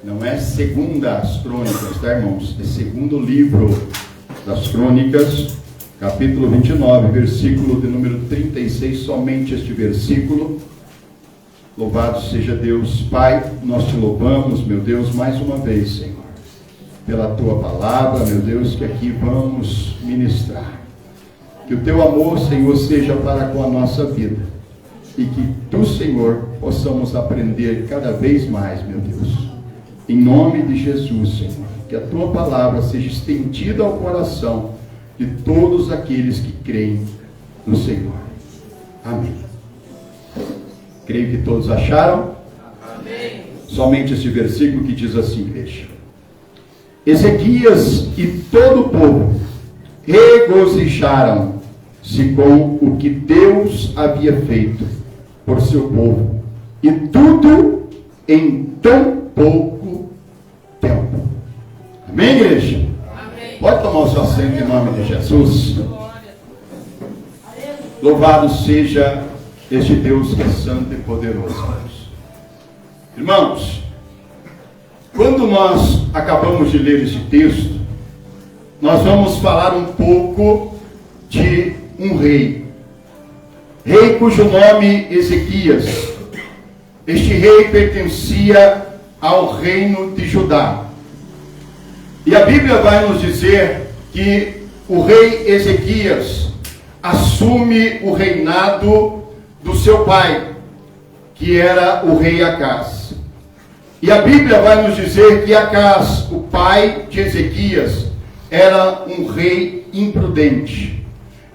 Não é segunda as crônicas, tá, irmãos? É segundo livro das crônicas, capítulo 29, versículo de número 36, somente este versículo. Louvado seja Deus. Pai, nós te louvamos, meu Deus, mais uma vez, Senhor, pela tua palavra, meu Deus, que aqui vamos ministrar. Que o teu amor, Senhor, seja para com a nossa vida, e que tu, Senhor, possamos aprender cada vez mais, meu Deus. Em nome de Jesus, Senhor, que a tua palavra seja estendida ao coração de todos aqueles que creem no Senhor. Amém. Creio que todos acharam? Amém. Somente esse versículo que diz assim, igreja: Ezequias e todo o povo regozijaram-se com o que Deus havia feito por seu povo, e tudo em tão pouco tempo. Amém, igreja? Amém. Pode tomar o seu assento em nome de Jesus. Louvado seja este Deus que é santo e poderoso. Irmãos, quando nós acabamos de ler este texto, nós vamos falar um pouco de um rei cujo nome Ezequias. Este rei pertencia ao reino de Judá. E a Bíblia vai nos dizer que o rei Ezequias assume o reinado do seu pai, que era o rei Acás. E a Bíblia vai nos dizer que Acás, o pai de Ezequias, era um rei imprudente.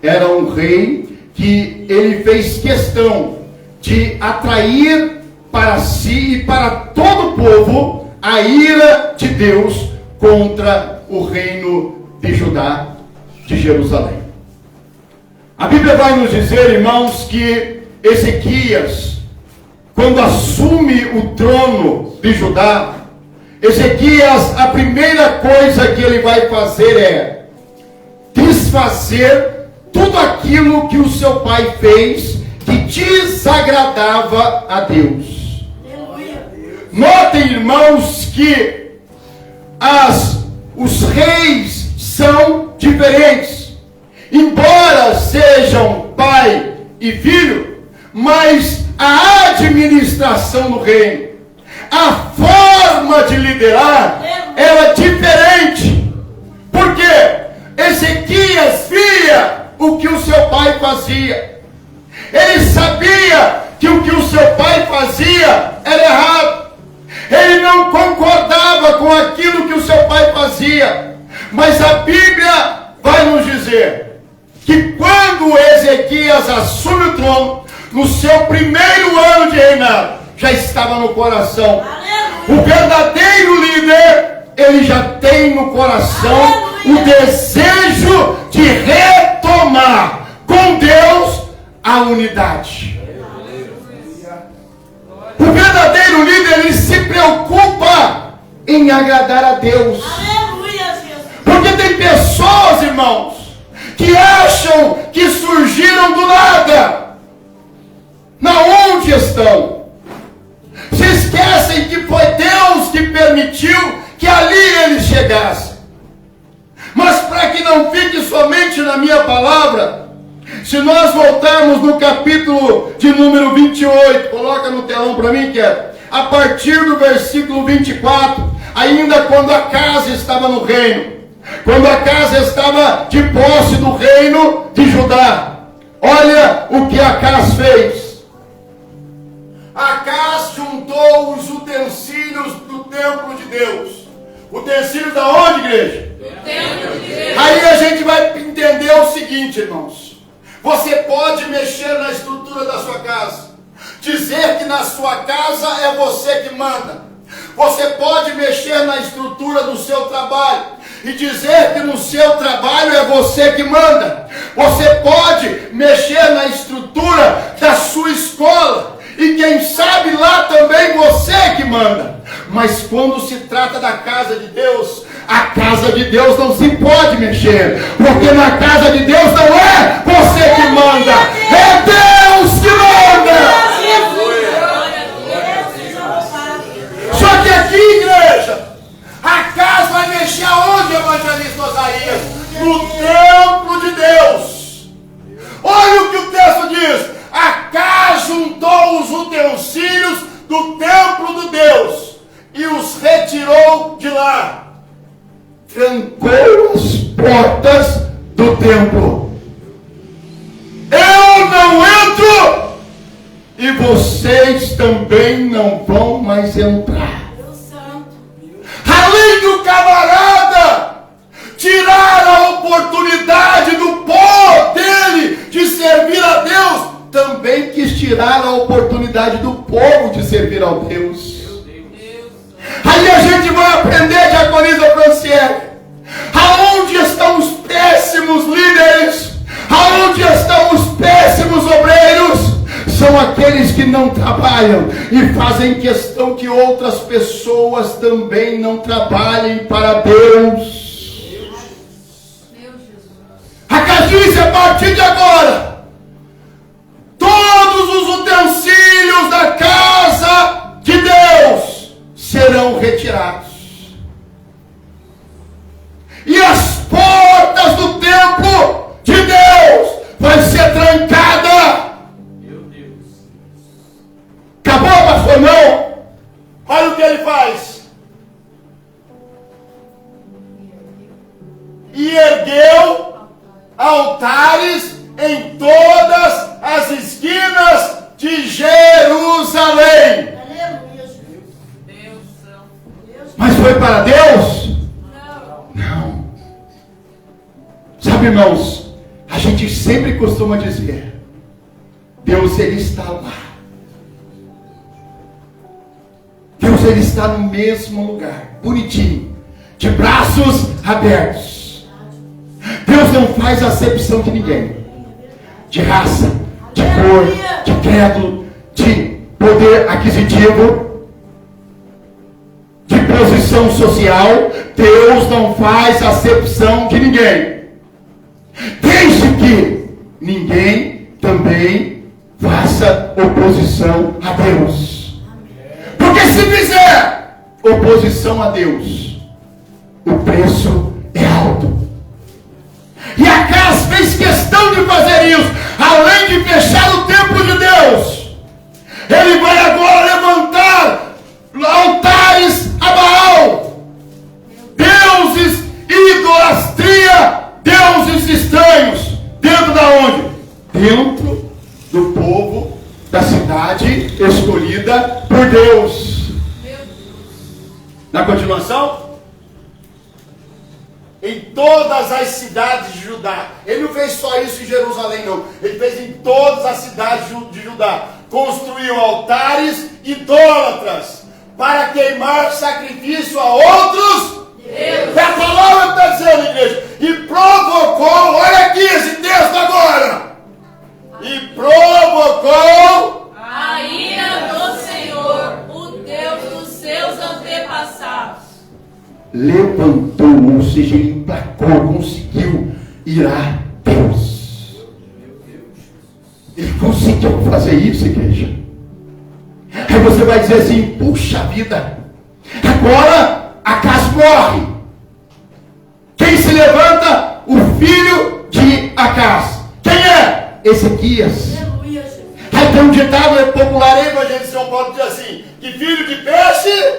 Era um rei que ele fez questão de atrair para si e para todo o povo a ira de Deus contra o reino de Judá, de Jerusalém. A Bíblia vai nos dizer, irmãos, que Ezequias, quando assume o trono de Judá, Ezequias, a primeira coisa que ele vai fazer é desfazer tudo aquilo que o seu pai fez que desagradava a Deus. Notem, irmãos, que os reis são diferentes. Embora sejam pai e filho, mas a administração do reino, a forma de liderar era diferente. Por quê? Ezequias via o que o seu pai fazia. Ele sabia que o que o seu pai fazia era errado. Ele não concordava com aquilo que o seu pai fazia. Mas a Bíblia vai nos dizer que quando Ezequias assume o trono, no seu primeiro ano de reinado, já estava no coração. O verdadeiro líder, ele já tem no coração o desejo de retomar com Deus a unidade. O verdadeiro líder, ele se preocupa em agradar a Deus. Porque tem pessoas, irmãos, que acham que surgiram do nada. Na onde estão? Se esquecem que foi Deus que permitiu que ali eles chegassem. Mas para que não fique somente na minha palavra, se nós voltarmos no capítulo de número 28, coloca no telão para mim, que é a partir do versículo 24, ainda quando Acás estava no reino, quando Acás estava de posse do reino de Judá, olha o que Acás fez. Acás juntou os utensílios do templo de Deus. Utensílios da onde, igreja? Aí a gente vai entender o seguinte, irmãos. Você pode mexer na estrutura da sua casa, dizer que na sua casa é você que manda. Você pode mexer na estrutura do seu trabalho e dizer que no seu trabalho é você que manda. Você pode mexer na estrutura da sua escola e quem sabe lá também você que manda. Mas quando se trata da casa de Deus, a casa de Deus não se pode mexer, porque na casa de Deus não é você que manda, é Deus que manda. Só que aqui, igreja, no templo de Deus. Olha o que o texto diz: Acá juntou os utensílios do templo de Deus e os retirou de lá, trancou as portas do templo. Eu não entro e vocês também não vão mais entrar. Além do camarada tirar a oportunidade do povo dele de servir a Deus, também quis tirar a oportunidade do povo de servir a Deus. Aí a gente vai aprender, diaconisa Franciele, aonde estão os péssimos líderes, aonde estão os péssimos obreiros. São aqueles que não trabalham e fazem questão que outras pessoas também não trabalhem para Deus. A Cadiz, a partir de agora, todos os utensílios da casa de Deus serão retirados. E as portas do templo de Deus vai ser trancada. Acabou, pastor? Não. Olha o que ele faz. E ergueu altares em todas as esquinas de Jerusalém. Mas foi para Deus? Não. Sabe, irmãos, a gente sempre costuma dizer: Deus, Ele está lá. Deus, Ele está no mesmo lugar, bonitinho, de braços abertos. Deus não faz acepção de ninguém, de raça, de cor, de credo, de poder aquisitivo, de posição social. Deus não faz acepção de ninguém, desde que ninguém também faça oposição a Deus. Porque se fizer oposição a Deus, o preço é alto. E Acaz fez questão de fazer isso. Além de fechar o templo de Deus, ele vai agora levantar altares a Baal, deuses, idolatria, deuses estranhos. Dentro da onde? Dentro do povo da cidade escolhida por Deus. Na continuação, em todas as cidades de Judá. Ele não fez só isso em Jerusalém, não. Ele fez em todas as cidades de Judá. Construiu altares idólatras para queimar sacrifício a outros Deus. A palavra está dizendo, igreja, e provocou, olha aqui esse texto agora, e provocou a ira do Senhor, o Deus dos seus antepassados. Levantou, ou seja, ele emplacou, conseguiu irar Deus. Ele conseguiu fazer isso, igreja. Aí você vai dizer assim: puxa vida, agora Acaz morre. Quem se levanta? O filho de Acaz. Quem é? Ezequias. Aí tem um ditado popular aí, evangelho de São Paulo, diz assim: que filho de peixe,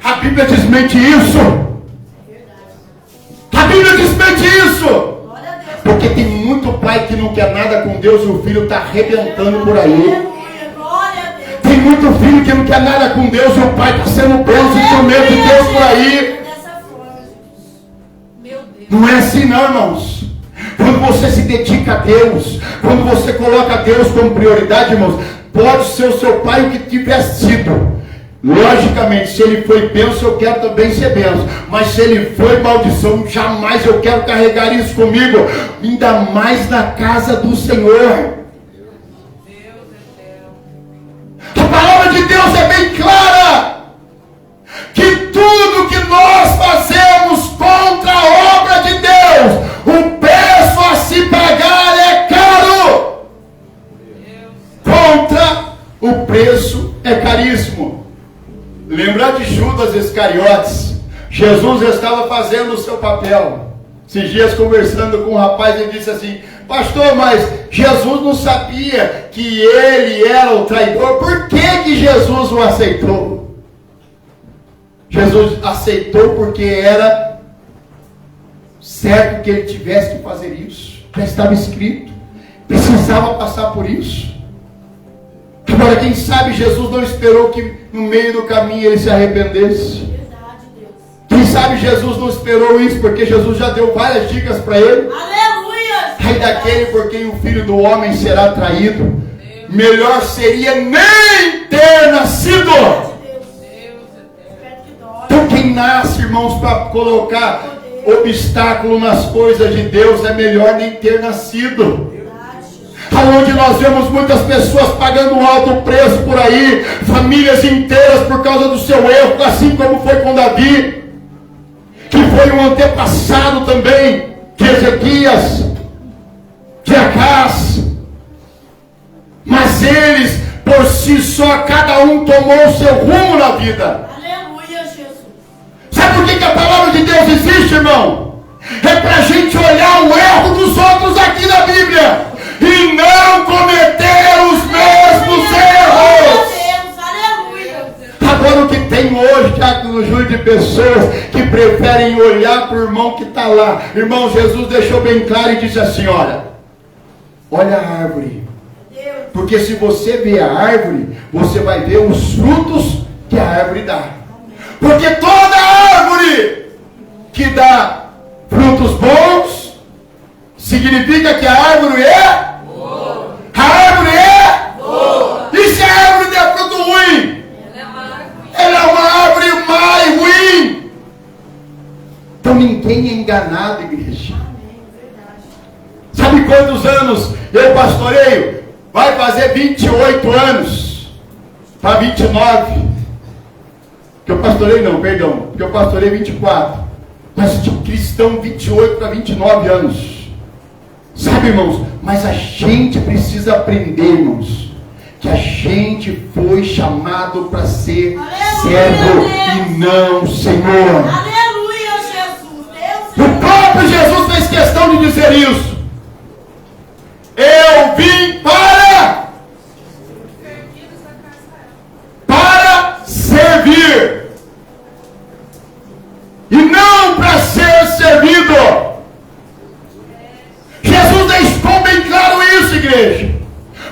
a Bíblia desmente isso. A Bíblia desmente isso. Porque tem muito pai que não quer nada com Deus e o filho está arrebentando por aí. Tem muito filho que não quer nada com Deus e o pai está sendo bênção, instrumento de Deus por aí. Não é assim não, irmãos. Quando você se dedica a Deus, quando você coloca Deus como prioridade, irmãos, pode ser o seu pai o que tiver sido. Logicamente, se ele foi bênção, eu quero também ser bênção. Mas se ele foi maldição, jamais eu quero carregar isso comigo. Ainda mais na casa do Senhor. A palavra de Deus é bem clara. Que tudo que nós fazemos contra a obra de Deus, o preço a se pagar é caro. Contra o preço é caríssimo. Lembrar de Judas Iscariotes. Jesus estava fazendo o seu papel. Esses dias conversando com um rapaz, ele disse assim: pastor, mas Jesus não sabia que ele era o traidor, por que Jesus o aceitou? Jesus aceitou porque era certo que ele tivesse que fazer isso, já estava escrito, precisava passar por isso. Agora, quem sabe Jesus não esperou que no meio do caminho ele se arrependesse. Verdade, Deus. Quem sabe Jesus não esperou isso, porque Jesus já deu várias dicas para ele. Aleluia! Ai daquele por quem o Filho do Homem será traído, melhor seria nem ter nascido. Então quem nasce, irmãos, para colocar obstáculo nas coisas de Deus, é melhor nem ter nascido. Aonde nós vemos muitas pessoas pagando um alto preço por aí, famílias inteiras por causa do seu erro, assim como foi com Davi, que foi um antepassado também de Ezequias, de Acás. Mas eles, por si só, cada um tomou o seu rumo na vida. Aleluia, Jesus. Sabe por que a palavra de Deus existe, irmão? É para a gente olhar o erro dos outros aqui na Bíblia e não cometer os mesmos erros. Aleluia. Agora o que tem hoje, Diácono Júlio, de pessoas que preferem olhar para o irmão que está lá. Irmão, Jesus deixou bem claro e disse assim: olha a árvore. Porque se você vê a árvore, você vai ver os frutos que a árvore dá. Porque toda árvore que dá frutos bons, significa que a árvore é boa. A árvore é boa. E se a árvore der fruto ruim? Ela é uma árvore má e ruim. Então ninguém é enganado, igreja. Sabe quantos anos eu pastoreio? Vai fazer 28 anos para 29. Que eu pastorei não, perdão. Que eu pastorei 24. Mas de cristão 28 para 29 anos. Sabe, irmãos? Mas a gente precisa aprender, irmãos, que a gente foi chamado para ser servo e não Senhor. Aleluia, Jesus. Deus. O próprio Jesus fez questão de dizer isso. Eu vim para servir e não para ser servido. Jesus deixou bem claro isso, igreja,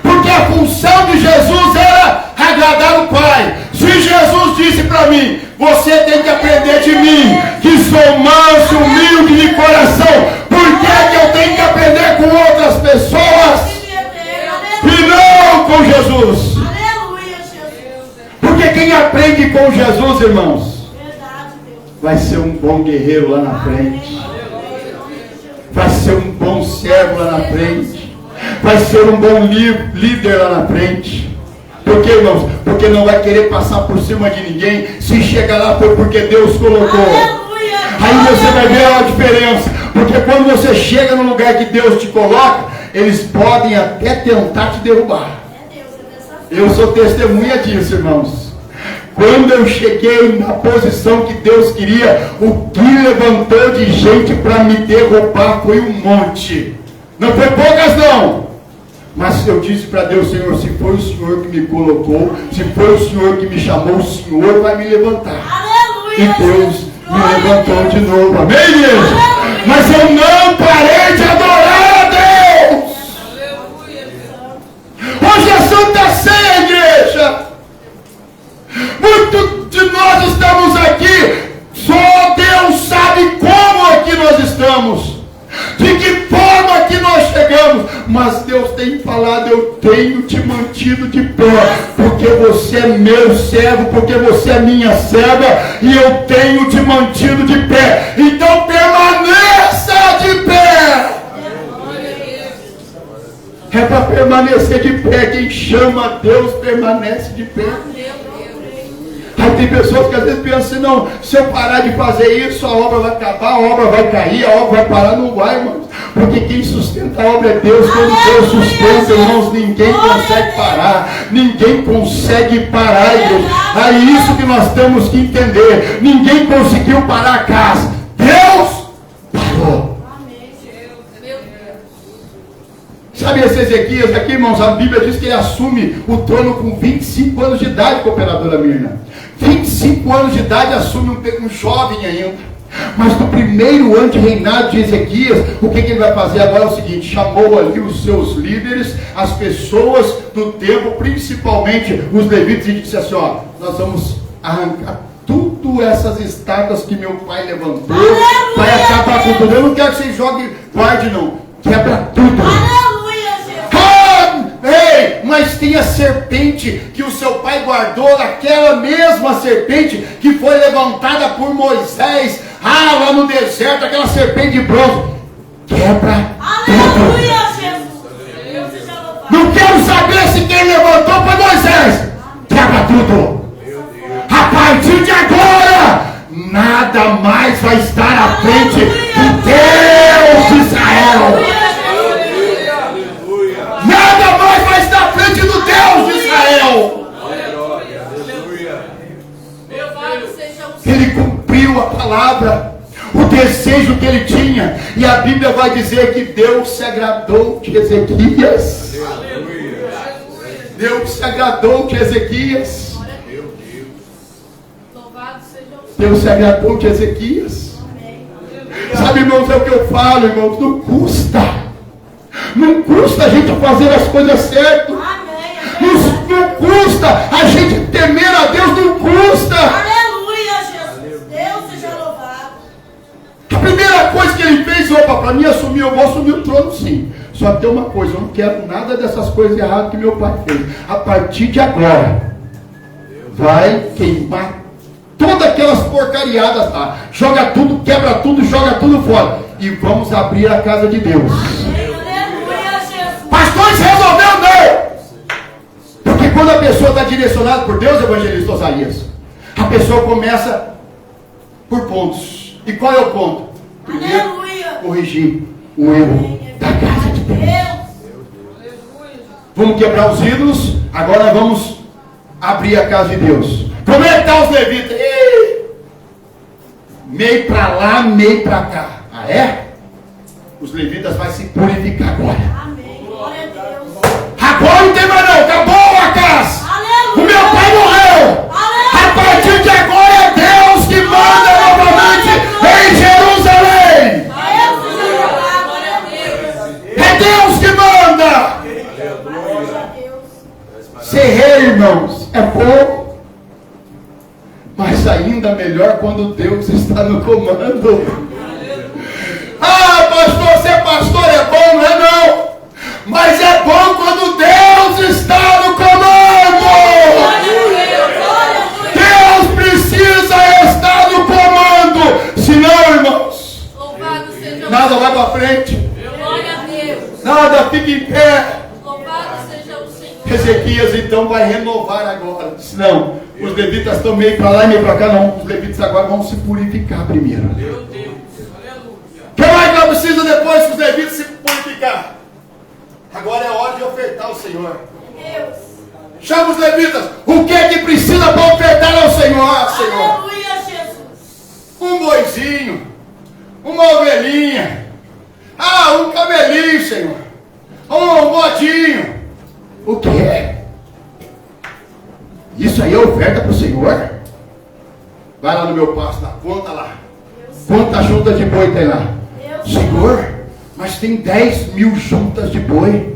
porque a função de Jesus era agradar o Pai. Se Jesus disse para mim: você tem que aprender de mim, que sou manso, humilde de coração, por que eu tenho que aprender com outras pessoas e não com Jesus? Aleluia, Jesus. Porque quem aprende com Jesus, irmãos, Verdade, Deus. vai ser um bom guerreiro lá na frente, vai ser um bom servo lá na frente, vai ser um bom líder lá na frente. Por quê, irmãos? Porque não vai querer passar por cima de ninguém. Se chega lá foi porque Deus colocou. Aleluia. Aí você vai ver a diferença. Porque quando você chega no lugar que Deus te coloca, eles podem até tentar te derrubar. É Deus, é dessa forma. Eu sou testemunha disso, irmãos. Quando eu cheguei na posição que Deus queria, o que levantou de gente para me derrubar foi um monte. Não foi poucas, não. Mas eu disse para Deus: Senhor, se foi o Senhor que me colocou, se foi o Senhor que me chamou, o Senhor vai me levantar. Aleluia. E Deus Jesus. me levantou de novo. Amém, igreja? Mas eu não parei de adorar a Deus. Hoje é Santa Ceia, igreja. Muitos de nós estamos aqui, só Deus sabe como aqui nós estamos, de que forma que nós chegamos, mas Deus tem falado: eu tenho te mantido de pé, porque você é meu servo, porque você é minha serva, e eu tenho te mantido de pé. Então permaneça de pé. É para permanecer de pé. Quem chama a Deus permanece de pé. Aí tem pessoas que às vezes pensam assim: não, se eu parar de fazer isso, a obra vai acabar, a obra vai cair, a obra vai parar. Não vai, irmãos. Porque quem sustenta a obra é Deus. Quando Deus sustenta, irmãos, ninguém consegue parar. Ninguém consegue parar, irmãos. É isso que nós temos que entender. Ninguém conseguiu parar a casa. Deus parou. Sabe esse Ezequias aqui, irmãos? A Bíblia diz que ele assume o trono com 25 anos de idade, cooperadora Mirna. 25 anos de idade assume um jovem ainda. Mas no primeiro ano de reinado de Ezequias, o que ele vai fazer agora é o seguinte: chamou ali os seus líderes, as pessoas do templo, principalmente os levitas, e disse assim: ó, nós vamos arrancar tudo essas estátuas que meu pai levantou, vai acabar com tudo. Eu não quero que vocês joguem guarde não, quebra tudo. Ei, mas tem a serpente que o seu pai guardou, aquela mesma serpente que foi levantada por Moisés, lá no deserto, aquela serpente de bronze. Quebra tudo. Jesus. Não quero saber se quem levantou foi Moisés. Quebra tudo. A partir de agora, nada mais vai estar à frente do Deus de Israel. Nada mais vai estar à frente do Deus de Israel. Ele cumpriu a palavra, o desejo que ele tinha. E a Bíblia vai dizer que Deus se agradou de Ezequias. Deus se agradou de Ezequias. Deus se agradou de Ezequias. Sabe, irmãos, é o que eu falo, irmãos, não custa. Não custa a gente fazer as coisas certas. Não custa a gente temer a Deus, não custa. Aleluia, Jesus. Deus seja louvado. A primeira coisa que ele fez, para mim assumir, eu vou assumir o trono sim. Só tem uma coisa, eu não quero nada dessas coisas erradas que meu pai fez. A partir de agora, vai queimar todas aquelas porcariadas lá. Joga tudo, quebra tudo, joga tudo fora. E vamos abrir a casa de Deus. Pastores, resolveu não! Porque quando a pessoa está direcionada por Deus, evangelista Osarias, a pessoa começa por pontos. E qual é o ponto? Primeiro, corrigir o erro da casa de Deus. Vamos quebrar os ídolos, agora vamos abrir a casa de Deus. Como é que está os levitas? Meio para lá, meio para cá. Ah, é? Os levitas vão se purificar agora. Agora não tem mais não, acabou a casa. Aleluia. O meu pai morreu. Aleluia. A partir de agora é Deus que manda novamente em Jerusalém. É Deus que manda. Ser rei, irmãos, é bom, mas ainda melhor quando Deus está no comando. Pastor, ser pastor é bom, não é não? Mas é bom quando Deus está no comando. Deus precisa estar no comando. Senão, irmãos, nada vai para frente. Nada fica em pé. Ezequias então vai renovar agora. Não, os levitas estão meio para lá e meio para cá. Não, os levitas agora vão se purificar primeiro. O que mais que precisa depois que os levitas se purificar? Agora é hora de ofertar ao Senhor. Deus. Chama os levitas. O que é que precisa para ofertar ao Senhor, Senhor? Aleluia, Jesus. Um boizinho, uma ovelhinha, um camelinho, Senhor, um bodinho. O que é? Isso aí é oferta para o Senhor? Vai lá no meu pasto, lá, conta lá. Quantas juntas de boi tem lá? Senhor, mas tem 10.000 juntas de boi.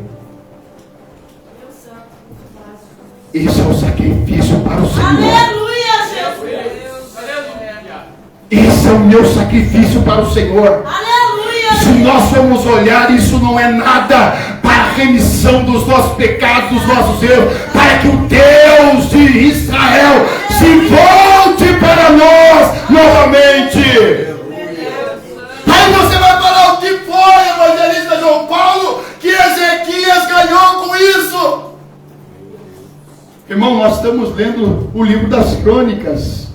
Esse é o sacrifício para o Senhor. Aleluia, Jesus. Esse é o meu sacrifício para o Senhor. Aleluia. Se nós formos olhar, isso não é nada para a remissão dos nossos pecados, dos nossos erros, para que o Deus de Israel se volte para nós novamente. Aí você vai falar o que foi, evangelista João Paulo, que Ezequias ganhou com isso. Irmão, nós estamos lendo o livro das crônicas.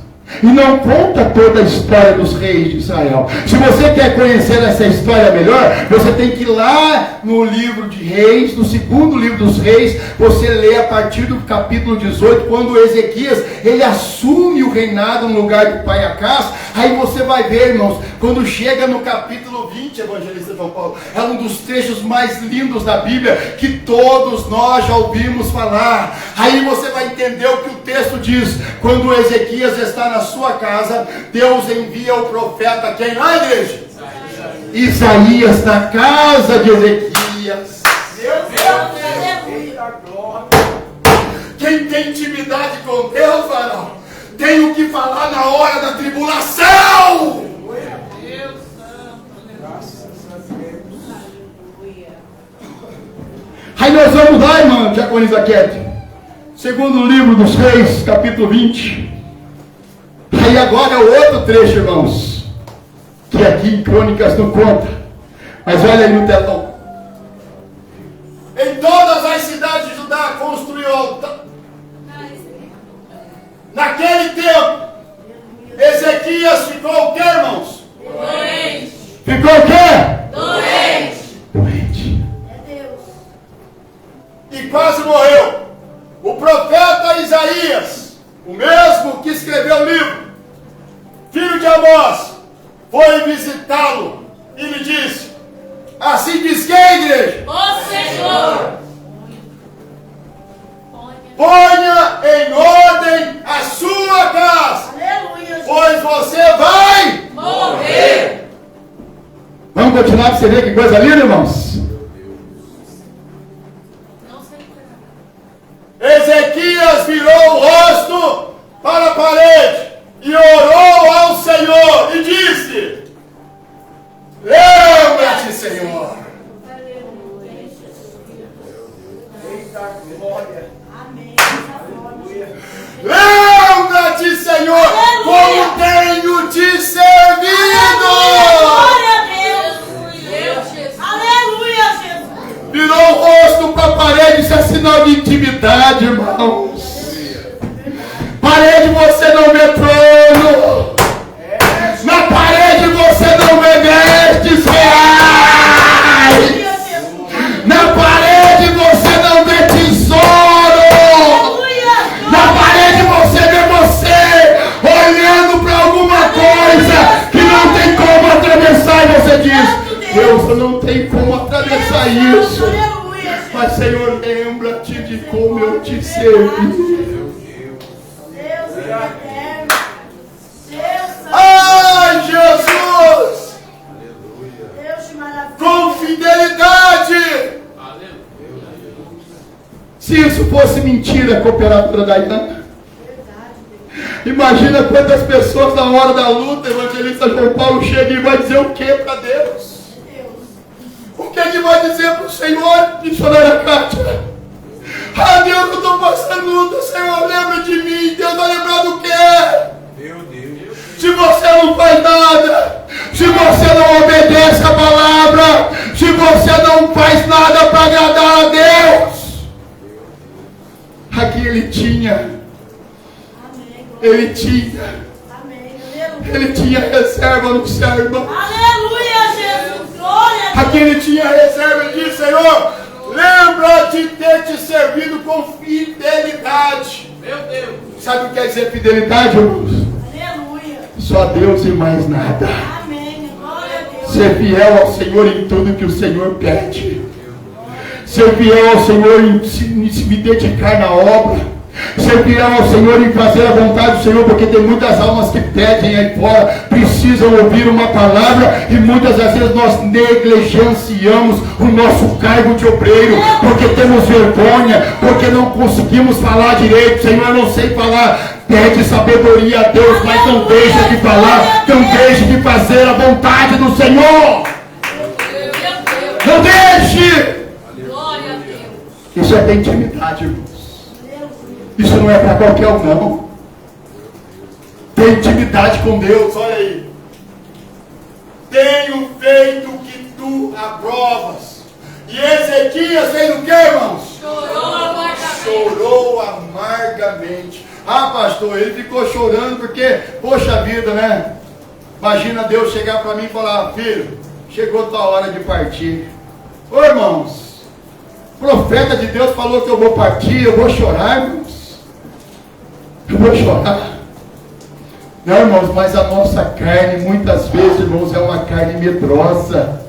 E não conta toda a história dos reis de Israel. Se você quer conhecer essa história melhor, você tem que ir lá no livro de Reis, no segundo livro dos Reis, você lê a partir do capítulo 18, quando Ezequias, ele assume o reinado no lugar do pai Acás. Aí você vai ver, irmãos, quando chega no capítulo 20, evangelista João Paulo, é um dos trechos mais lindos da Bíblia, que todos nós já ouvimos falar. Aí você vai entender o que o texto diz. Quando Ezequias está na sua casa, Deus envia o profeta, quem lá, igreja? Isaías, na casa de Ezequias. Meu Deus, quem tem intimidade com Deus, varão, tem o que falar na hora da tribulação. Aí nós vamos lá, irmã Diaconisa Kete, segundo livro dos Reis, capítulo 20. Aí agora é o outro trecho, irmãos, que aqui em Crônicas não conta, mas olha aí no telão. Em todas as cidades de Judá construiu altar. Naquele tempo, Ezequias ficou o quê, irmãos? Doente. Ficou o quê? Doente. Doente. É Deus. E quase morreu. O profeta Isaías, o mesmo que escreveu o livro, filho de Amós, foi visitá-lo e lhe disse: assim diz quem, igreja? O Senhor. Ponha em ordem a sua casa. Aleluia. Pois você vai Morrer. Vamos continuar para você ver que coisa linda, irmãos. Não sei. Ezequias virou o rosto para a parede e orou ao Senhor e disse: lembra-te, Senhor. Eita glória. Amém. Lembra-te, Senhor, como tenho te servido. Glória a Deus. Aleluia, Jesus. Virou o rosto para a parede, isso é sinal de intimidade, irmãos. Parede você não vê trono. Na parede você não vê vestes reais. Na parede você não vê tesouro. Na parede você vê você olhando para alguma coisa que não tem como atravessar. E você diz: Deus, eu não tenho como atravessar isso. Mas, Senhor, lembra-te de como eu te servi. Ai, Jesus! Com fidelidade! Se isso fosse mentira, cooperadora Dayana, imagina quantas pessoas na hora da luta, evangelista João Paulo chega e vai dizer o que para Deus? O que vai dizer para o Senhor, missionária Kátia? Ah, Deus, eu estou passando luta, Senhor, lembra de mim. Deus vai lembrar do quê? Meu Deus. Se você não faz nada, se você não obedece a palavra, se você não faz nada para agradar a Deus. Aqui ele tinha reserva no céu, irmão. Aleluia, Jesus. Glória. Aqui ele tinha reserva e disse: Senhor, lembra de ter te servido com fidelidade. Meu Deus. Sabe o que quer dizer fidelidade, irmãos? Aleluia. Só Deus e mais nada. Amém. Glória a Deus. Ser fiel ao Senhor em tudo que o Senhor pede. Ser fiel ao Senhor em se me dedicar na obra. Ser fiel ao Senhor em fazer a vontade do Senhor, porque tem muitas almas que pedem aí fora, precisam ouvir uma palavra, e muitas das vezes nós negligenciamos o nosso cargo de obreiro, porque temos vergonha, porque não conseguimos falar direito. Senhor, eu não sei falar. Pede sabedoria a Deus, mas não deixe de falar, não deixe de fazer a vontade do Senhor. Não deixe. Glória a Deus. Isso é ter intimidade, irmãos. Isso não é para qualquer um, não. Ter intimidade com Deus, olha aí. Tenho feito o que tu aprovas. E Ezequias fez o que, irmãos? Chorou amargamente. Chorou amargamente. Ah, pastor, ele ficou chorando porque, poxa vida, né? Imagina Deus chegar para mim e falar: filho, chegou tua hora de partir. Ô, irmãos, o profeta de Deus falou que eu vou partir, eu vou chorar, irmãos. Eu vou chorar. Não, irmãos, mas a nossa carne, muitas vezes, irmãos, é uma carne medrosa.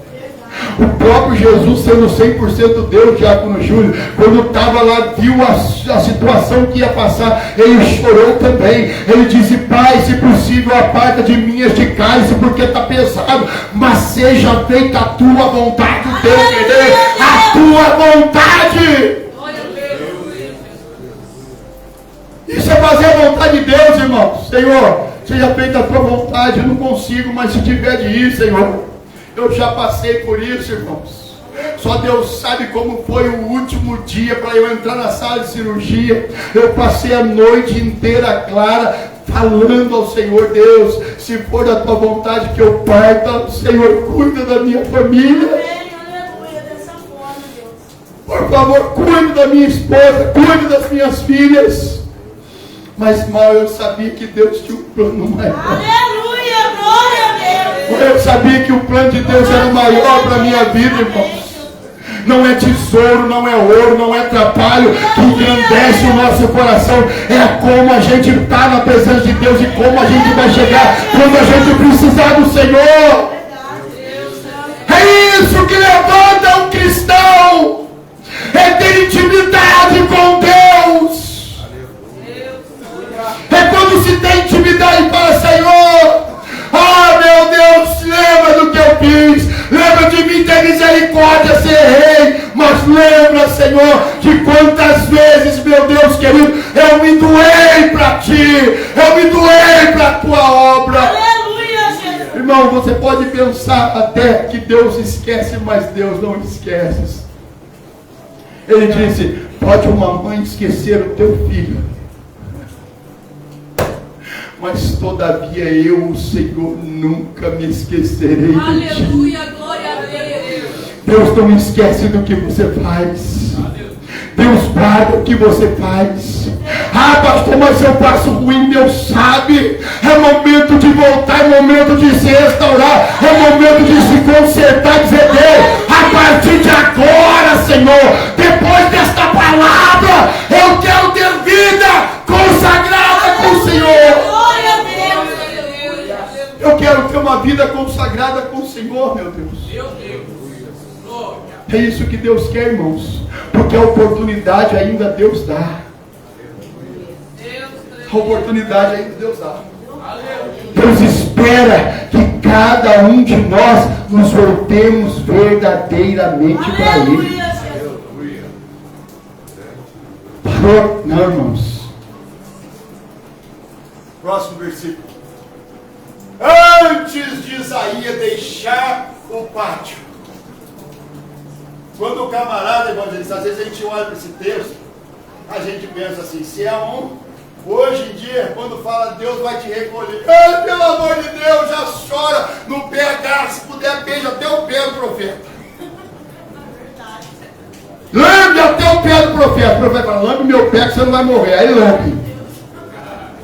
O próprio Jesus, sendo 100% Deus, Diácono Júlio, quando estava lá, viu a situação que ia passar, ele chorou também. Ele disse: Pai, se possível, aparta de mim este cálice, porque está pesado, mas seja feita a tua vontade, Deus, a tua vontade. Isso é fazer a vontade de Deus, irmãos. Senhor, seja feita a tua vontade. Eu não consigo, mas se tiver de ir, Senhor. Eu já passei por isso, irmãos. Só Deus sabe como foi o último dia para eu entrar na sala de cirurgia. Eu passei a noite inteira clara, falando ao Senhor: Deus, se for da tua vontade que eu parta, Senhor, cuida da minha família. Por favor, cuide da minha esposa, cuide das minhas filhas. Mas mal eu sabia que Deus tinha um plano maior. Aleluia, glória a Deus. Eu sabia que o plano de Deus era maior para a minha vida, irmãos. Não é tesouro, não é ouro, não é trabalho que engrandece o nosso coração. É como a gente está na presença de Deus e como a gente vai chegar quando a gente precisar do Senhor. É isso que levanta um cristão. É ter intimidade com Deus. É quando se tem intimidade para o Senhor. Oh, meu Deus, lembra do que eu fiz. Lembra de mim ter misericórdia, ser rei. Mas lembra, Senhor, de quantas vezes, meu Deus querido, eu me doei para ti. Eu me doei para a tua obra. Aleluia, Jesus. Irmão, você pode pensar até que Deus esquece, mas Deus não esquece. Ele disse: pode uma mãe esquecer o teu filho, mas todavia eu, o Senhor, nunca me esquecerei de ti. Aleluia, glória a Deus. Deus não esquece do que você faz. Deus guarda o que você faz. Ah, pastor, mas eu passo ruim. Deus sabe. É momento de voltar, é momento de se restaurar, é momento de se consertar, dizer: Deus, a partir de agora, Senhor, depois desta palavra, eu quero ter vida consagrada com o Senhor. Glória a Deus. Eu quero ter uma vida consagrada com o Senhor, meu Deus. É isso que Deus quer, irmãos. Porque a oportunidade ainda Deus dá. A oportunidade ainda Deus dá. Deus espera que cada um de nós nos voltemos verdadeiramente para Ele. Parou? Não, irmãos. Próximo versículo. Antes de Isaías deixar o pátio. Quando o camarada evangelista, às vezes a gente olha para esse texto, a gente pensa assim: se é hoje em dia, quando fala Deus vai te recolher, ai, pelo amor de Deus, já chora no pé, cara, se puder beija até o pé do profeta. Lambe até o pé do profeta. O profeta fala: lambe meu pé que você não vai morrer. Aí lambe,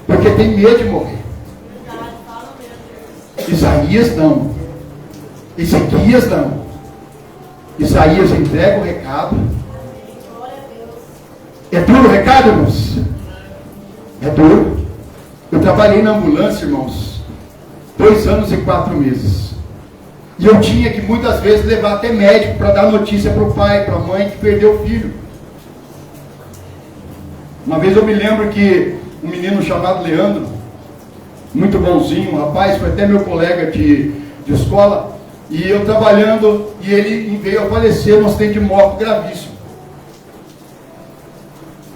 porque tem medo de morrer. Isaías não, Ezequias não. Isaías entrega o recado. É duro o recado, irmãos? É duro. Eu trabalhei na ambulância, irmãos, 2 anos e 4 meses. E eu tinha que muitas vezes levar até médico para dar notícia para o pai, para a mãe que perdeu o filho. Uma vez eu me lembro que um menino chamado Leandro, muito bonzinho, um rapaz, foi até meu colega de escola, e eu trabalhando, e ele veio a falecer num acidente de moto gravíssimo.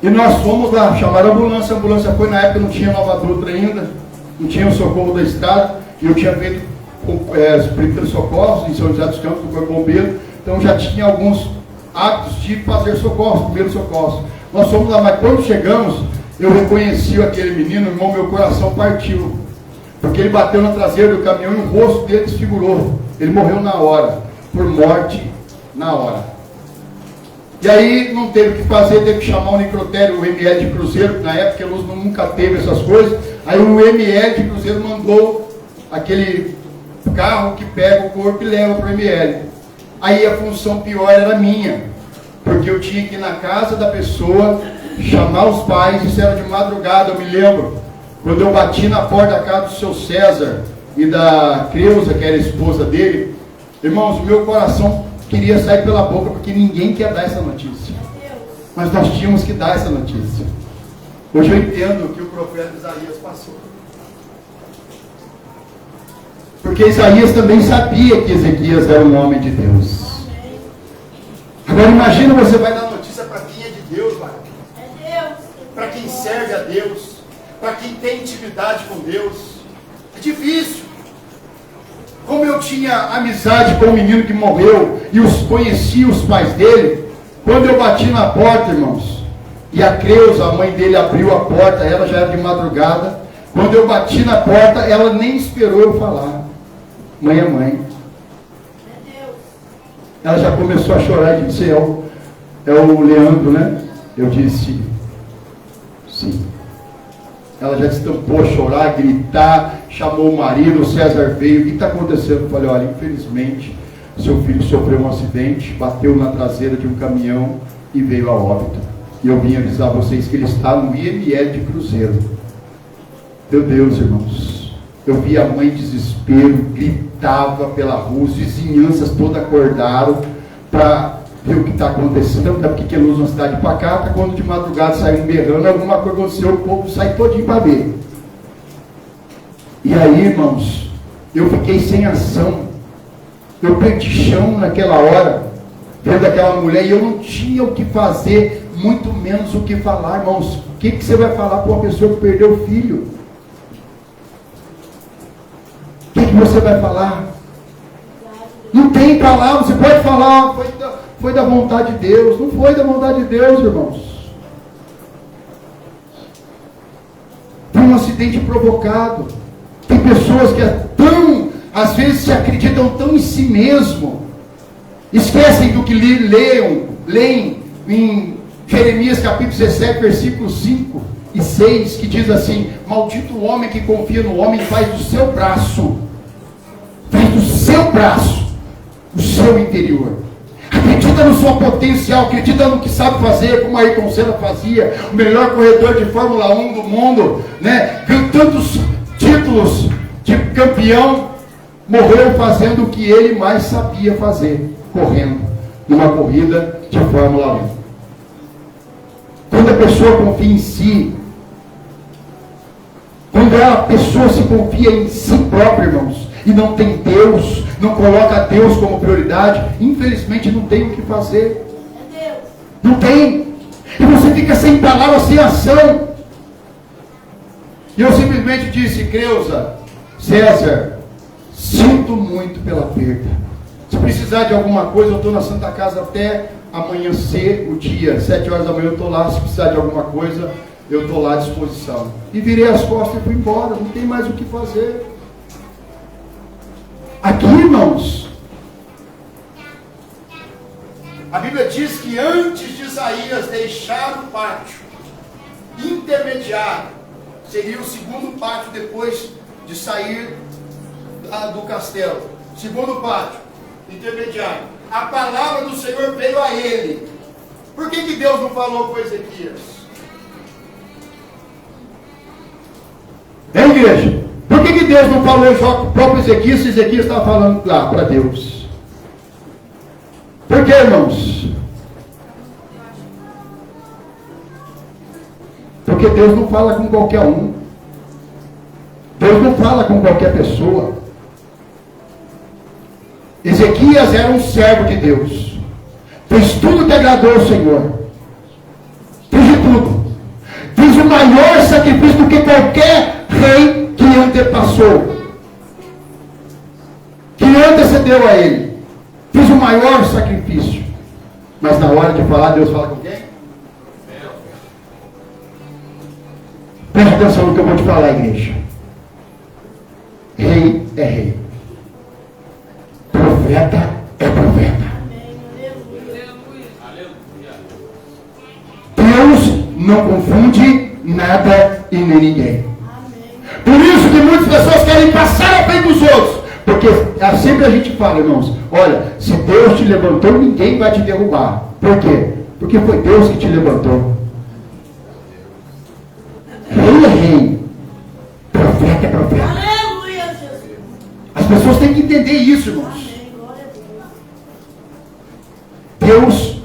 E nós fomos lá, chamaram a ambulância foi, na época não tinha Nova Dutra ainda, não tinha o socorro da estrada, e eu tinha feito os primeiros socorros em São José dos Campos, do Corpo Bombeiro, então já tinha alguns hábitos de fazer socorros, primeiros socorros. Nós fomos lá, mas quando chegamos, eu reconheci aquele menino, irmão, meu coração partiu, porque ele bateu na traseira do caminhão e o rosto dele desfigurou. Ele morreu na hora, por morte na hora. E aí não teve o que fazer, teve que chamar o necrotério, o ML de Cruzeiro, que na época a Luz nunca teve essas coisas. Aí o ML de Cruzeiro mandou aquele carro que pega o corpo e leva para o ML. Aí a função pior era minha, porque eu tinha que ir na casa da pessoa, chamar os pais, isso era de madrugada, eu me lembro. Quando eu bati na porta da casa do seu César e da Creuza, que era a esposa dele, irmãos, meu coração queria sair pela boca, porque ninguém quer dar essa notícia. Mas nós tínhamos que dar essa notícia. Hoje eu entendo o que o profeta Isaías passou. Porque Isaías também sabia que Ezequias era um homem de Deus. Agora imagina, você vai dar notícia para quem é de Deus, para quem serve a Deus, para quem tem intimidade com Deus. É difícil. Como eu tinha amizade com o menino que morreu e conhecia os pais dele, quando eu bati na porta, irmãos, e a Creuza, a mãe dele, abriu a porta, ela já era de madrugada. Quando eu bati na porta, ela nem esperou eu falar. Mãe é mãe. Ela já começou a chorar e disse: é o Leandro, né? Eu disse: sim. Ela já estampou a chorar, gritar, chamou o marido, o César veio. O que está acontecendo? Eu falei: olha, infelizmente, seu filho sofreu um acidente, bateu na traseira de um caminhão e veio a óbito. E eu vim avisar vocês que ele está no IML de Cruzeiro. Meu Deus, irmãos, eu vi a mãe em desespero, gritava pela rua, as vizinhanças todas acordaram para ver o que está acontecendo. Da pequena luz, uma cidade pacata, quando de madrugada saiu berrando, alguma coisa aconteceu, o povo sai todinho para ver. E aí, irmãos, eu fiquei sem ação. Eu perdi chão naquela hora, vendo aquela mulher, e eu não tinha o que fazer, muito menos o que falar, irmãos. O que você vai falar para uma pessoa que perdeu o filho? O que você vai falar? Não tem palavra. Você pode falar: foi da vontade de Deus. Não foi da vontade de Deus, irmãos. Foi um acidente provocado. Tem pessoas que às vezes se acreditam tão em si mesmo, esquecem do que leem em Jeremias capítulo 17, versículos 5 e 6, que diz assim: maldito o homem que confia no homem e faz do seu braço o seu interior. Acredita no seu potencial, acredita no que sabe fazer, como Ayrton Senna fazia, o melhor corredor de Fórmula 1 do mundo, né? Tantos títulos de campeão, morreu fazendo o que ele mais sabia fazer, correndo numa corrida de Fórmula 1. Quando a pessoa confia em si, quando a pessoa se confia em si própria, irmãos, e não tem Deus, não coloca Deus como prioridade, infelizmente não tem o que fazer. Não tem. E você fica sem palavras, sem ação. E eu simplesmente disse: Creuza, César, sinto muito pela perda. Se precisar de alguma coisa, eu estou na Santa Casa até amanhecer o dia, 7 horas da manhã eu estou lá. Se precisar de alguma coisa, eu estou lá à disposição. E virei as costas e fui embora. Não tem mais o que fazer. Aqui, irmãos, a Bíblia diz que antes de Isaías deixar o pátio intermediário, seria o segundo pátio depois de sair do castelo, segundo pátio intermediário, a palavra do Senhor veio a ele. Por que Deus não falou com Ezequias? Hein, igreja? Por que Deus não falou com o próprio Ezequias, se Ezequias estava falando lá para Deus? Por que, irmãos? Porque Deus não fala com qualquer um. Deus não fala com qualquer pessoa. Ezequias era um servo de Deus. Fez tudo que agradou ao Senhor. Fez de tudo. Fez o maior sacrifício do que qualquer rei que antepassou, que antecedeu a ele. Fiz o maior sacrifício. Mas na hora de falar, Deus fala com quem? Preste atenção no que eu vou te falar, igreja. Rei é rei. Profeta é profeta. Deus não confunde nada e nem ninguém. Por isso que muitas pessoas querem passar à frente dos outros. Porque sempre a gente fala, irmãos, olha, se Deus te levantou, ninguém vai te derrubar. Por quê? Porque foi Deus que te levantou. Rei é rei. pessoas têm que entender isso, irmãos. Deus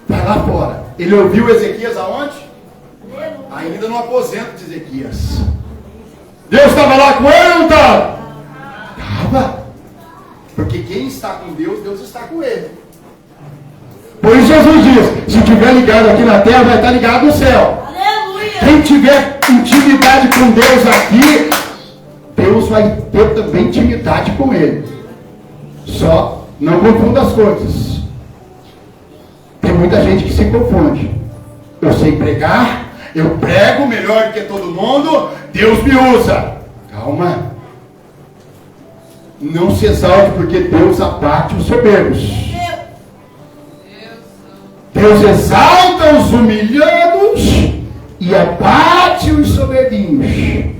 vai lá fora. Ele ouviu Ezequias aonde? Ainda no aposento de Ezequias. Deus estava lá com ele ou não estava? Estava. Porque quem está com Deus, Deus está com ele. Por isso Jesus diz, se estiver ligado aqui na terra, vai estar ligado no céu. Aleluia. Quem tiver intimidade com Deus aqui, Deus vai ter também intimidade com ele. Só não confunda as coisas. Tem muita gente que se confunde. Eu sei pregar, eu prego melhor que todo mundo, Deus me usa. Calma. Não se exalte, porque Deus abate os soberbos. Deus exalta os humilhados e abate os soberbinhos.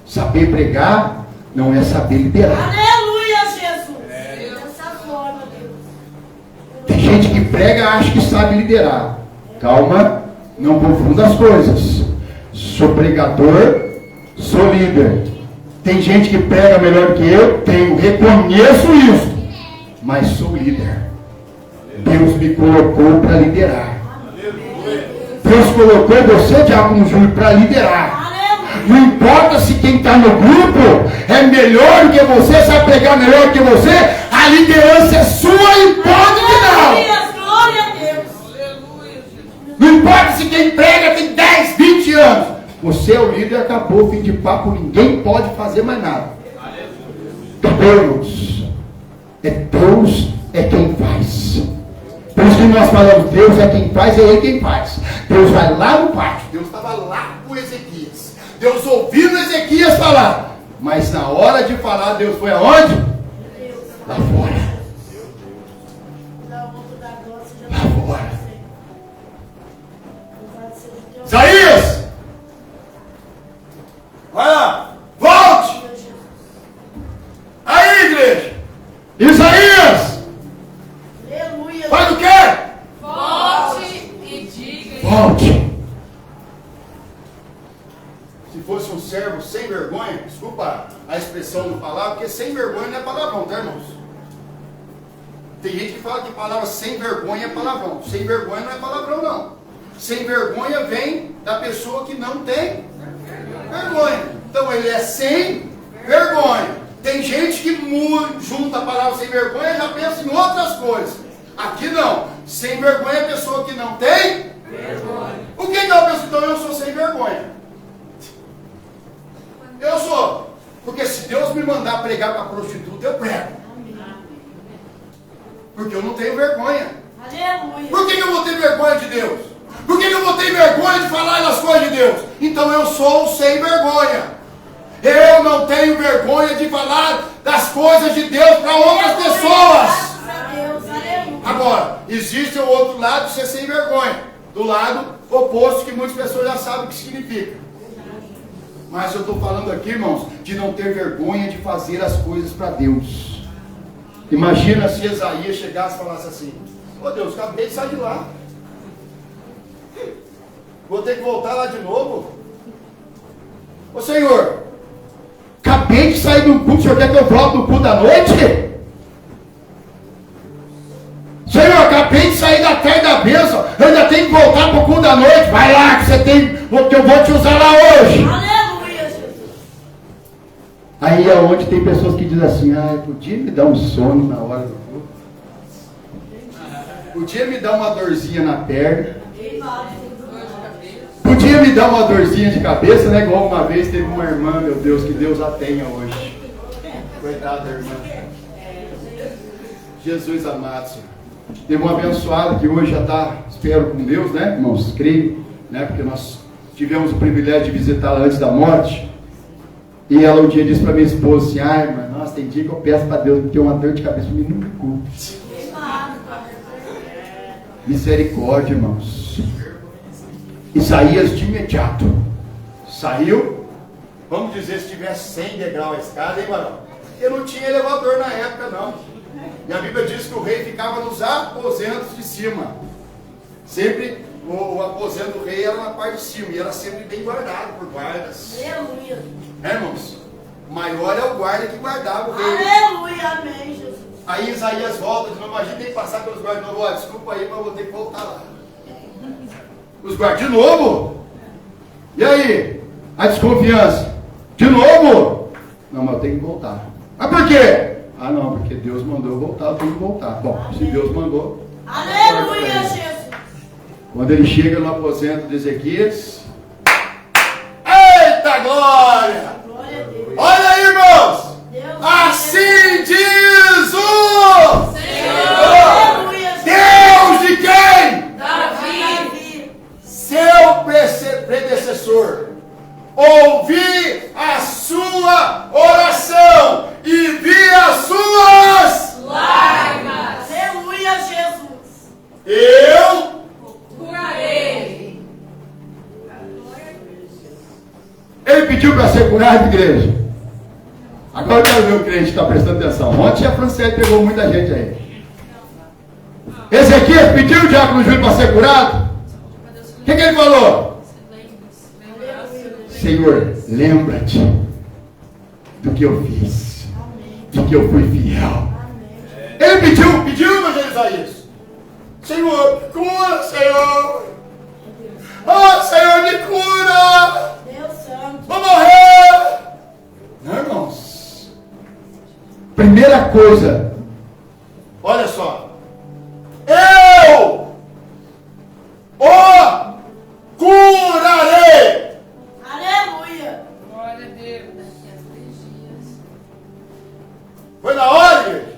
Saber pregar não é saber liderar. Aleluia, Jesus. Dessa forma, Deus. Tem gente que prega e acha que sabe liderar. Calma, não confunda as coisas. Sou pregador, sou líder. Tem gente que prega melhor que eu, reconheço isso, mas sou líder. Deus me colocou para liderar. Deus colocou você, Diácono Júlio, para liderar. Não importa se quem está no grupo é melhor do que você, sabe pregar melhor que você, a liderança é sua e pode que não. Glória a Deus. Não importa se quem prega tem 10, 20 anos. Você é o líder, acabou, fim de papo, ninguém pode fazer mais nada. Deus é quem faz. Por isso que nós falamos, Deus é quem faz, é Ele quem faz. Deus vai lá no pátio. Deus estava lá com Ezequias. Deus ouvindo Ezequias falar. Mas na hora de falar, Deus foi aonde? Lá fora. Lá fora. Isaías! Vai lá! Volte! Aí, igreja! Isaías! Aleluia. Faz o quê? Volte e diga. Volte! Se fosse um servo sem vergonha, desculpa a expressão do palavra, porque sem vergonha não é palavrão, tá, irmãos? Tem gente que fala que palavra sem vergonha é palavrão. Sem vergonha não é palavrão, não. Sem vergonha vem da pessoa que não tem vergonha. Então ele é sem vergonha. Tem gente que junta a palavra sem vergonha e já pensa em outras coisas. Aqui não. Sem vergonha é a pessoa que não tem vergonha. O que é uma pessoa? Então eu sou sem vergonha. Eu sou. Porque se Deus me mandar pregar para prostituta, eu prego. Porque eu não tenho vergonha. Aleluia. Por que eu vou ter vergonha de Deus? Por que eu vou ter vergonha de falar das coisas de Deus? Então eu sou sem vergonha. Eu não tenho vergonha de falar das coisas de Deus para outras pessoas. Graças a Deus. Aleluia. Agora, existe o outro lado de ser sem vergonha. Do lado oposto, que muitas pessoas já sabem o que significa. Mas eu estou falando aqui, irmãos, de não ter vergonha de fazer as coisas para Deus. Imagina se Isaías chegasse e falasse assim: ô Deus, acabei de sair de lá. Vou ter que voltar lá de novo. Ô Senhor, acabei de sair do culto, o Senhor quer que eu volte do culto da noite? Senhor, acabei de sair da terra da bênção, eu ainda tenho que voltar para o culto da noite. Vai lá que você tem, que eu vou te usar lá hoje. Aleluia, Jesus. Aí é onde tem pessoas que dizem assim: ah, podia me dar um sono na hora do culto? Podia me dar uma dorzinha na perna? Podia me dar uma dorzinha de cabeça, né? Igual uma vez teve uma irmã, meu Deus, que Deus a tenha hoje. Coitada da irmã. Jesus amado, Senhor. Teve uma abençoada que hoje já está, espero, com Deus, né, irmãos? Creio, né? Porque nós tivemos o privilégio de visitá-la antes da morte. E ela um dia disse para minha esposa assim: ah, irmã, nossa, tem dia que eu peço para Deus ter uma dor de cabeça para mim, não me culpe. Misericórdia, irmãos. Isaías de imediato saiu. Vamos dizer, se tivesse 100 degraus a escada, hein, Barão? Porque não tinha elevador na época, não. E a Bíblia diz que o rei ficava nos aposentos de cima. Sempre o aposento do rei era na parte de cima. E era sempre bem guardado por guardas. Aleluia. É, irmãos? maior é o guarda que guardava o rei. Aleluia, amém, Jesus. Aí Isaías volta de novo, a gente tem que passar pelos guardas de novo, ó, desculpa aí, mas eu vou ter que voltar lá. Os guardas, de novo? E aí? A desconfiança? De novo? Não, mas eu tenho que voltar. Mas por quê? Ah não, porque Deus mandou eu voltar, eu tenho que voltar. Bom, amém. Se Deus mandou... Aleluia, Jesus. Quando ele chega no aposento de Ezequias... Eita glória! Glória a Deus. Olha aí, irmãos! Deus, Assim diz o Senhor. Aleluia, Deus de quem? Davi. Seu predecessor. Ouvi a sua oração e vi as suas Lágrimas. Aleluia, Jesus. Eu Curarei. Ele pediu para ser curado, igreja. Agora eu quero ver o crente que está prestando atenção. Ontem a Franciele pegou muita gente aí. Ezequias pediu o diácono Júlio para ser curado. O que ele falou? Senhor, lembra-te do que eu fiz, do que eu fui fiel. Ele pediu, irmão Isaías. Senhor, cura, Senhor. Oh, Senhor, me cura. Deus santo. Vou morrer. Não, irmãos. Primeira coisa, olha só. Eu o curarei. Aleluia. Glória a Deus. Foi na hora, igreja?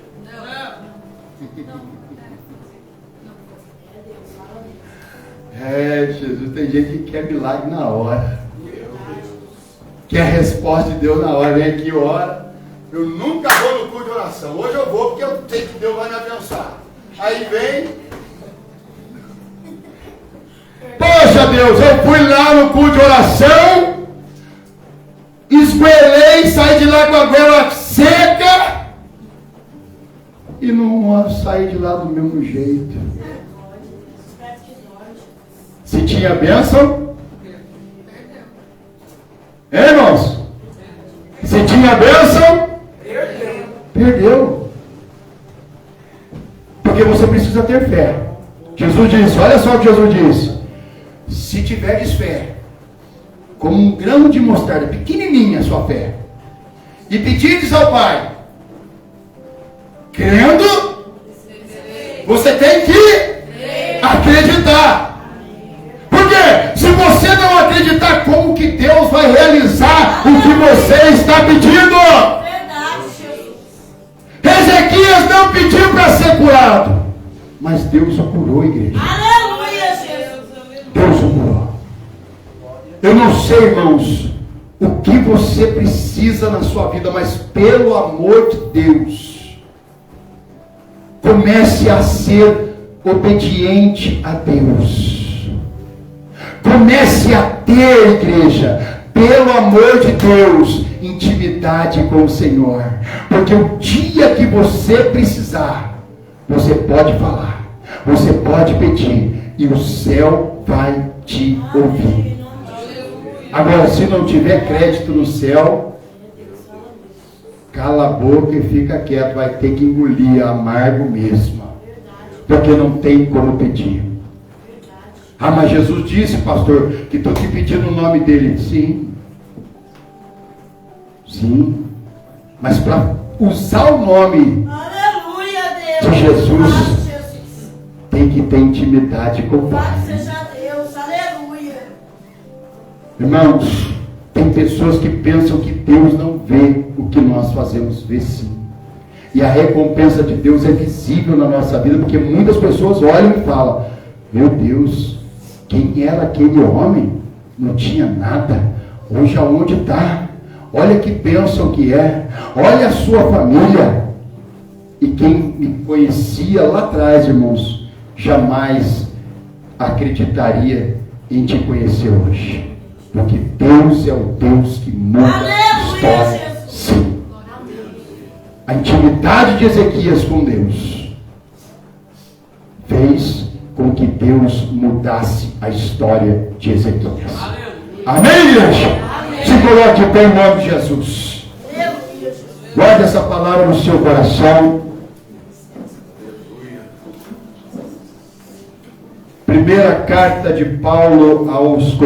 É, Jesus, tem gente que quer milagre na hora. Quer resposta de Deus na hora. Vem aqui, ora. Eu nunca vou no culto de oração. Hoje eu vou porque eu sei que Deus vai me abençoar. Aí vem. Poxa Deus, eu fui lá no culto de oração, esgoelei, saí de lá com a goela seca e não saí de lá do mesmo jeito. Se tinha bênção, irmãos? Se tinha bênção, perdeu. Porque você precisa ter fé. Jesus disse, olha só o que Jesus disse. Se tiveres fé, como um grão de mostarda, pequenininha a sua fé, e pedires ao Pai, crendo, você tem que acreditar. Por quê? Se você não acreditar, como que Deus vai realizar o que você está pedindo? Verdade, Jesus. Ezequias não pediu para ser curado, mas Deus o curou, igreja. Aleluia, Jesus. Deus o curou. Eu não sei, irmãos, o que você precisa na sua vida, mas pelo amor de Deus, comece a ser obediente a Deus. Comece a ter, igreja, pelo amor de Deus, intimidade com o Senhor. Porque o dia que você precisar, você pode falar, você pode pedir, e o céu vai te ouvir. Agora, se não tiver crédito no céu, cala a boca e fica quieto, vai ter que engolir amargo mesmo, porque não tem como pedir. Ah, mas Jesus disse, pastor, que tu que pedir no nome dele. Sim, mas para usar o nome de Jesus, tem que ter intimidade com o Pai. Seja Deus, aleluia. Irmãos, tem pessoas que pensam que Deus não vê o que nós fazemos, vê sim. E a recompensa de Deus é visível na nossa vida, porque muitas pessoas olham e falam, meu Deus, quem era aquele homem? Não tinha nada. Hoje aonde está? Olha que bênção que é. Olha a sua família. E quem me conhecia lá atrás, irmãos, jamais acreditaria em te conhecer hoje. Porque Deus é o Deus que muda a história. Sim. A intimidade de Ezequias com Deus fez com que Deus mudasse a história de Ezequias. Amém, igreja? Se coloque em pé em nome de Jesus. Guarde essa palavra no seu coração. Primeira carta de Paulo aos Coríntios.